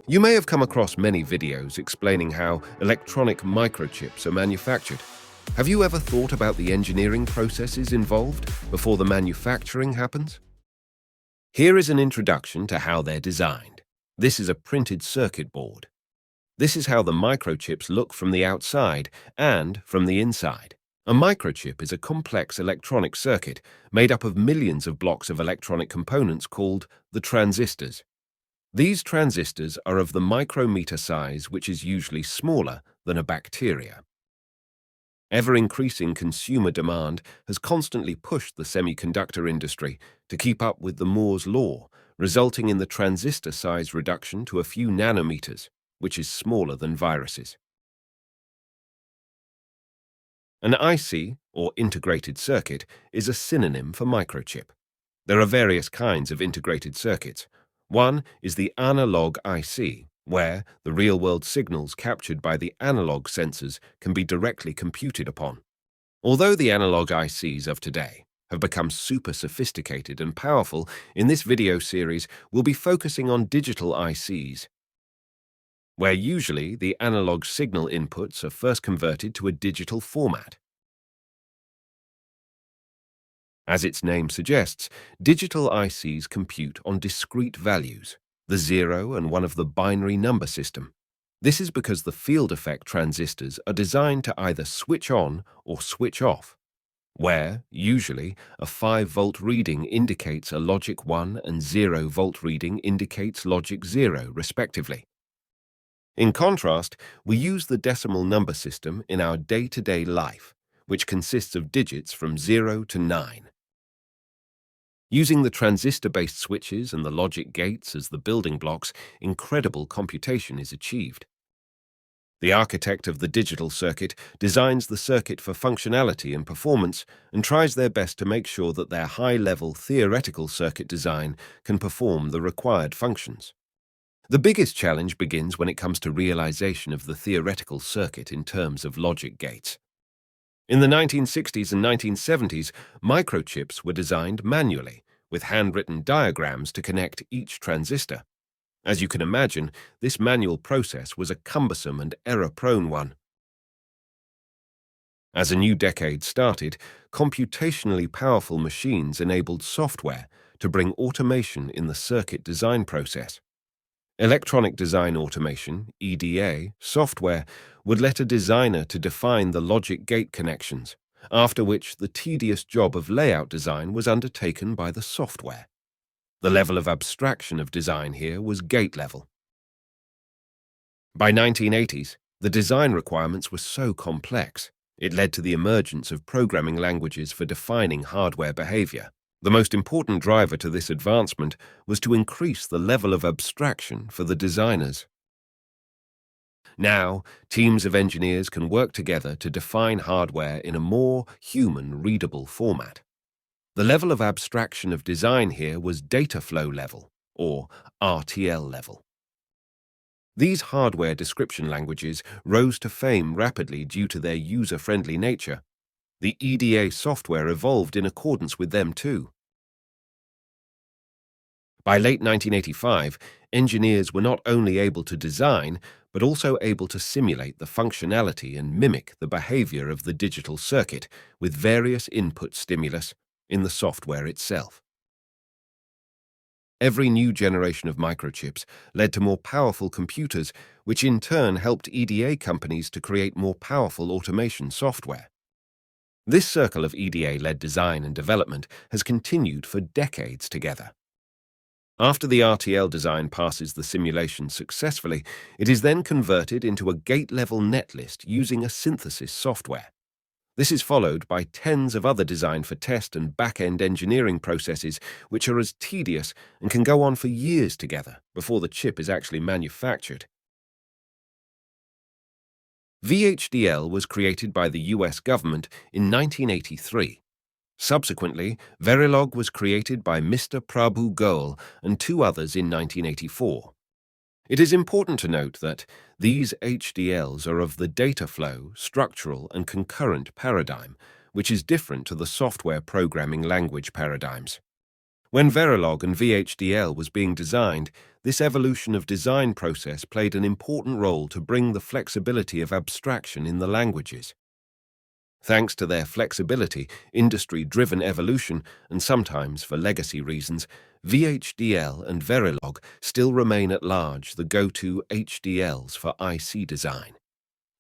You may have come across many videos explaining how electronic microchips are manufactured. Have you ever thought about the engineering processes involved before the manufacturing happens? Here is an introduction to how they're designed. This is a printed circuit board. This is how the microchips look from the outside and from the inside. A microchip is a complex electronic circuit made up of millions of blocks of electronic components called the transistors. These transistors are of the micrometer size, which is usually smaller than a bacteria. Ever-increasing consumer demand has constantly pushed the semiconductor industry to keep up with the Moore's law, resulting in the transistor size reduction to a few nanometers, which is smaller than viruses. An IC, or integrated circuit, is a synonym for microchip. There are various kinds of integrated circuits. One is the analog IC, where the real-world signals captured by the analog sensors can be directly computed upon. Although the analog ICs of today have become super sophisticated and powerful, in this video series we'll be focusing on digital ICs, where usually the analog signal inputs are first converted to a digital format. As its name suggests, digital ICs compute on discrete values, the 0 and 1 of the binary number system. This is because the field effect transistors are designed to either switch on or switch off, where, usually, a 5-volt reading indicates a logic 1 and 0-volt reading indicates logic 0, respectively. In contrast, we use the decimal number system in our day-to-day life, which consists of digits from 0 to 9. Using the transistor-based switches and the logic gates as the building blocks, incredible computation is achieved. The architect of the digital circuit designs the circuit for functionality and performance and tries their best to make sure that their high-level theoretical circuit design can perform the required functions. The biggest challenge begins when it comes to realization of the theoretical circuit in terms of logic gates. In the 1960s and 1970s, microchips were designed manually, with handwritten diagrams to connect each transistor. As you can imagine, this manual process was a cumbersome and error-prone one. As a new decade started, computationally powerful machines enabled software to bring automation in the circuit design process. Electronic Design Automation, EDA, software would let a designer to define the logic gate connections, after which the tedious job of layout design was undertaken by the software. The level of abstraction of design here was gate level. By 1980s, the design requirements were so complex, it led to the emergence of programming languages for defining hardware behavior. The most important driver to this advancement was to increase the level of abstraction for the designers. Now, teams of engineers can work together to define hardware in a more human-readable format. The level of abstraction of design here was data flow level, or RTL level. These hardware description languages rose to fame rapidly due to their user-friendly nature. The EDA software evolved in accordance with them too. By late 1985, engineers were not only able to design, but also able to simulate the functionality and mimic the behavior of the digital circuit with various input stimulus in the software itself. Every new generation of microchips led to more powerful computers, which in turn helped EDA companies to create more powerful automation software. This circle of EDA-led design and development has continued for decades together. After the RTL design passes the simulation successfully, it is then converted into a gate-level netlist using a synthesis software. This is followed by tens of other design for test and back-end engineering processes which are as tedious and can go on for years together before the chip is actually manufactured. VHDL was created by the US government in 1983. Subsequently, Verilog was created by Mr. Prabhu Goel and 2 others in 1984. It is important to note that these HDLs are of the data flow, structural, and concurrent paradigm, which is different to the software programming language paradigms. When Verilog and VHDL was being designed, this evolution of design process played an important role to bring the flexibility of abstraction in the languages. Thanks to their flexibility, industry-driven evolution, and sometimes for legacy reasons, VHDL and Verilog still remain at large the go-to HDLs for IC design.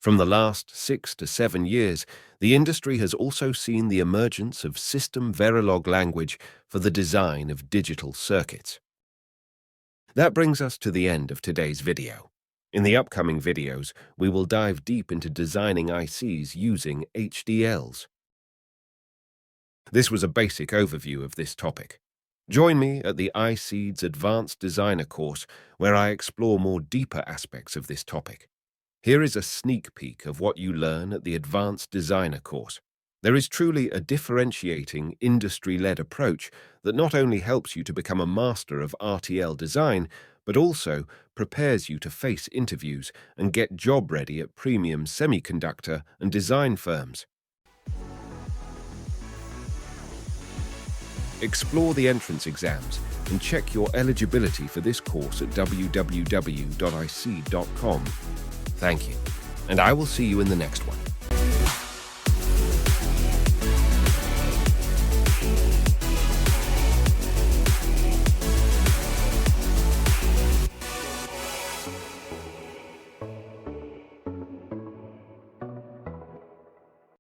From the last 6 to 7 years, the industry has also seen the emergence of System Verilog language for the design of digital circuits. That brings us to the end of today's video. In the upcoming videos, we will dive deep into designing ICs using HDLs. This was a basic overview of this topic. Join me at the IISEED's Advanced Designer course, where I explore more deeper aspects of this topic. Here is a sneak peek of what you learn at the Advanced Designer course. There is truly a differentiating, industry-led approach that not only helps you to become a master of RTL design, but also prepares you to face interviews and get job-ready at premium semiconductor and design firms. Explore the entrance exams and check your eligibility for this course at www.iseed.com. Thank you, and I will see you in the next one.